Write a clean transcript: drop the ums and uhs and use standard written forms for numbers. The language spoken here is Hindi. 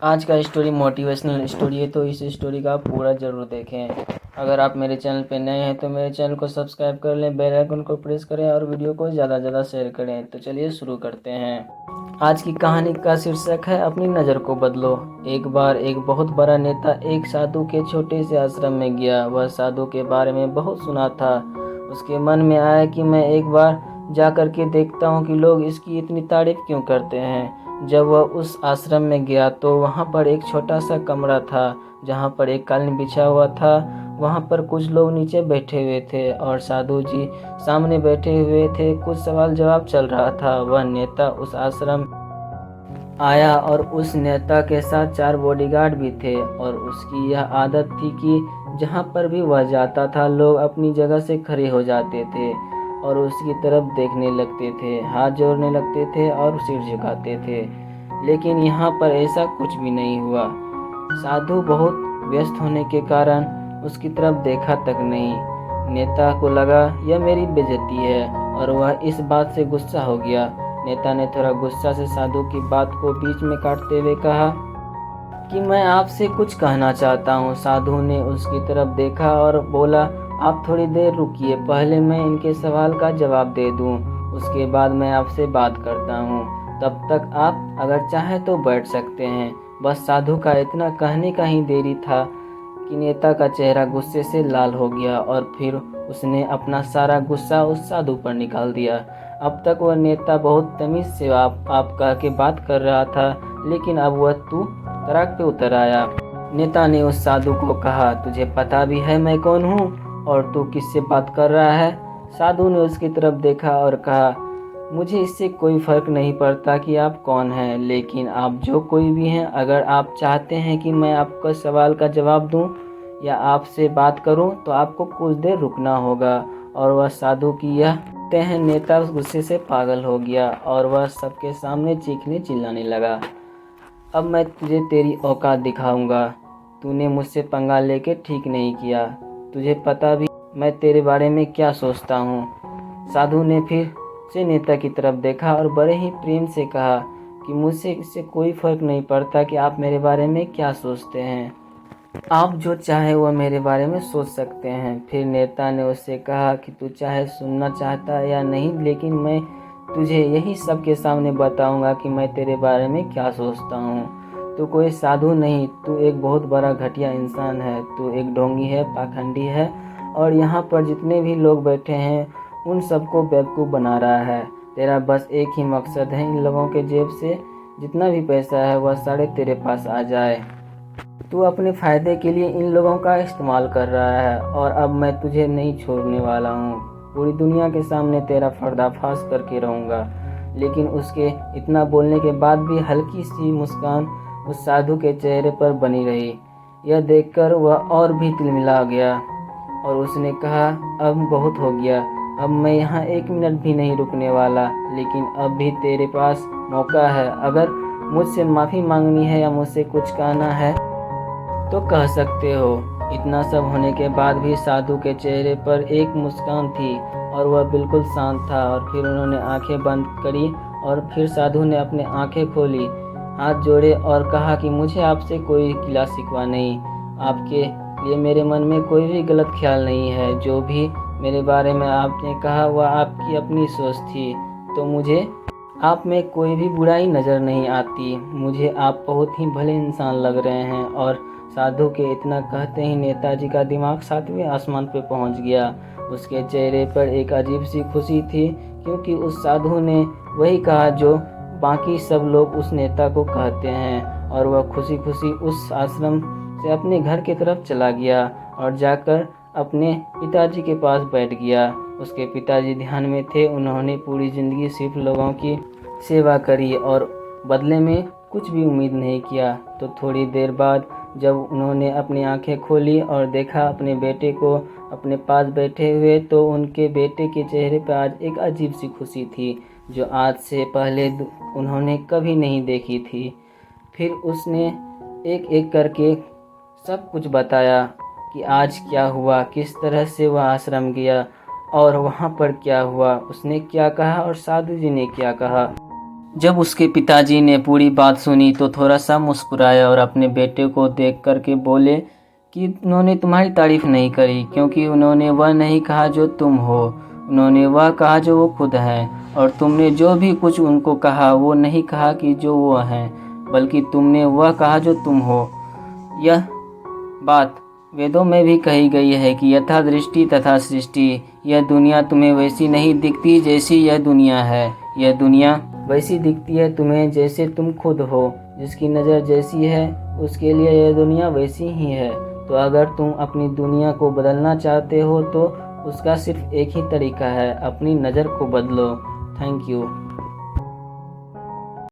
आज का स्टोरी मोटिवेशनल स्टोरी है, तो इस स्टोरी का पूरा ज़रूर देखें। अगर आप मेरे चैनल पे नए हैं तो मेरे चैनल को सब्सक्राइब कर लें, बेल आइकन को प्रेस करें और वीडियो को ज़्यादा से ज़्यादा शेयर करें। तो चलिए शुरू करते हैं। आज की कहानी का शीर्षक है अपनी नज़र को बदलो। एक बार एक बहुत बड़ा नेता एक साधु के छोटे से आश्रम में गया। वह साधु के बारे में बहुत सुना था। उसके मन में आया कि मैं एक बार जा कर के देखता हूँ कि लोग इसकी इतनी तारीफ क्यों करते हैं। जब वह उस आश्रम में गया तो वहाँ पर एक छोटा सा कमरा था जहाँ पर एक कालीन बिछा हुआ था। वहाँ पर कुछ लोग नीचे बैठे हुए थे और साधु जी सामने बैठे हुए थे। कुछ सवाल जवाब चल रहा था। वह नेता उस आश्रम आया और उस नेता के साथ 4 बॉडीगार्ड भी थे और उसकी यह आदत थी कि जहाँ पर भी वह जाता था लोग अपनी जगह से खड़े हो जाते थे और उसकी तरफ देखने लगते थे, हाथ जोड़ने लगते थे और सिर झुकाते थे। लेकिन यहाँ पर ऐसा कुछ भी नहीं हुआ। साधु बहुत व्यस्त होने के कारण उसकी तरफ देखा तक नहीं। नेता को लगा यह मेरी बेइज्जती है और वह इस बात से गुस्सा हो गया। नेता ने थोड़ा गुस्सा से साधु की बात को बीच में काटते हुए कहा कि मैं आपसे कुछ कहना चाहता हूँ। साधु ने उसकी तरफ देखा और बोला, आप थोड़ी देर रुकिए, पहले मैं इनके सवाल का जवाब दे दूँ, उसके बाद मैं आपसे बात करता हूँ। तब तक आप अगर चाहें तो बैठ सकते हैं। बस साधु का इतना कहने का ही देरी था कि नेता का चेहरा गुस्से से लाल हो गया और फिर उसने अपना सारा गुस्सा उस साधु पर निकाल दिया। अब तक वह नेता बहुत तमीज़ से आप कह के बात कर रहा था, लेकिन अब वह तू तराक पे उतर आया। नेता ने उस साधु को कहा, तुझे पता भी है मैं कौन हूँ और तू किससे बात कर रहा है? साधु ने उसकी तरफ देखा और कहा, मुझे इससे कोई फ़र्क नहीं पड़ता कि आप कौन हैं, लेकिन आप जो कोई भी हैं, अगर आप चाहते हैं कि मैं आपका सवाल का जवाब दूं या आपसे बात करूं तो आपको कुछ देर रुकना होगा। और वह साधु की यह कहते नेता उस गुस्से से पागल हो गया और वह सबके सामने चीखने चिल्लाने लगा, अब मैं तुझे तेरी औकात दिखाऊंगा। तूने मुझसे पंगा लेके ठीक नहीं किया। तुझे पता भी मैं तेरे बारे में क्या सोचता हूँ। साधु ने फिर से नेता की तरफ देखा और बड़े ही प्रेम से कहा कि मुझसे इससे कोई फ़र्क नहीं पड़ता कि आप मेरे बारे में क्या सोचते हैं। आप जो चाहे वह मेरे बारे में सोच सकते हैं। फिर नेता ने उससे कहा कि तू चाहे सुनना चाहता है या नहीं, लेकिन मैं तुझे यही सबके सामने बताऊंगा कि मैं तेरे बारे में क्या सोचता हूँ। तू कोई साधु नहीं, तू एक बहुत बड़ा घटिया इंसान है। तू एक ढोंगी है, पाखंडी है और यहाँ पर जितने भी लोग बैठे हैं उन सबको बेवकूफ़ बना रहा है। तेरा बस एक ही मकसद है, इन लोगों के जेब से जितना भी पैसा है वह सारे तेरे पास आ जाए। तू अपने फ़ायदे के लिए इन लोगों का इस्तेमाल कर रहा है और अब मैं तुझे नहीं छोड़ने वाला हूँ। पूरी दुनिया के सामने तेरा पर्दाफाश करके रहूँगा। लेकिन उसके इतना बोलने के बाद भी हल्की सी मुस्कान उस साधु के चेहरे पर बनी रही। यह देखकर वह और भी तिलमिला गया और उसने कहा, अब बहुत हो गया, अब मैं यहाँ 1 मिनट भी नहीं रुकने वाला। लेकिन अब भी तेरे पास मौका है। अगर मुझसे माफ़ी मांगनी है या मुझसे कुछ कहना है तो कह सकते हो। इतना सब होने के बाद भी साधु के चेहरे पर एक मुस्कान थी और वह बिल्कुल शांत था। और फिर उन्होंने आंखें बंद करी और फिर साधु ने अपनी आंखें खोली, हाथ जोड़े और कहा कि मुझे आपसे कोई गिला शिकवा नहीं। आपके लिए मेरे मन में कोई भी गलत ख्याल नहीं है। जो भी मेरे बारे में आपने कहा वह आपकी अपनी सोच थी, तो मुझे आप में कोई भी बुराई नज़र नहीं आती। मुझे आप बहुत ही भले इंसान लग रहे हैं। और साधु के इतना कहते ही नेताजी का दिमाग 7वें आसमान पर पहुंच गया। उसके चेहरे पर एक अजीब सी खुशी थी, क्योंकि उस साधु ने वही कहा जो बाकी सब लोग उस नेता को कहते हैं। और वह खुशी खुशी उस आश्रम से अपने घर की तरफ चला गया और जाकर अपने पिताजी के पास बैठ गया। उसके पिताजी ध्यान में थे। उन्होंने पूरी ज़िंदगी सिर्फ लोगों की सेवा करी और बदले में कुछ भी उम्मीद नहीं किया। तो थोड़ी देर बाद जब उन्होंने अपनी आंखें खोली और देखा अपने बेटे को अपने पास बैठे हुए, तो उनके बेटे के चेहरे पर आज एक अजीब सी खुशी थी जो आज से पहले उन्होंने कभी नहीं देखी थी। फिर उसने एक एक करके सब कुछ बताया कि आज क्या हुआ, किस तरह से वह आश्रम गया और वहाँ पर क्या हुआ, उसने क्या कहा और साधु जी ने क्या कहा। जब उसके पिताजी ने पूरी बात सुनी तो थोड़ा सा मुस्कुराया और अपने बेटे को देख कर के बोले कि उन्होंने तुम्हारी तारीफ़ नहीं करी, क्योंकि उन्होंने वह नहीं कहा जो तुम हो, उन्होंने वह कहा जो वो खुद हैं। और तुमने जो भी कुछ उनको कहा वो नहीं कहा कि जो वो हैं, बल्कि तुमने वह कहा जो तुम हो। यह बात वेदों में भी कही गई है कि यथा दृष्टि तथा सृष्टि। यह दुनिया तुम्हें वैसी नहीं दिखती जैसी यह दुनिया है, यह दुनिया वैसी दिखती है तुम्हें जैसे तुम खुद हो। जिसकी नज़र जैसी है उसके लिए यह दुनिया वैसी ही है। तो अगर तुम अपनी दुनिया को बदलना चाहते हो तो उसका सिर्फ एक ही तरीका है, अपनी नज़र को बदलो। Thank you.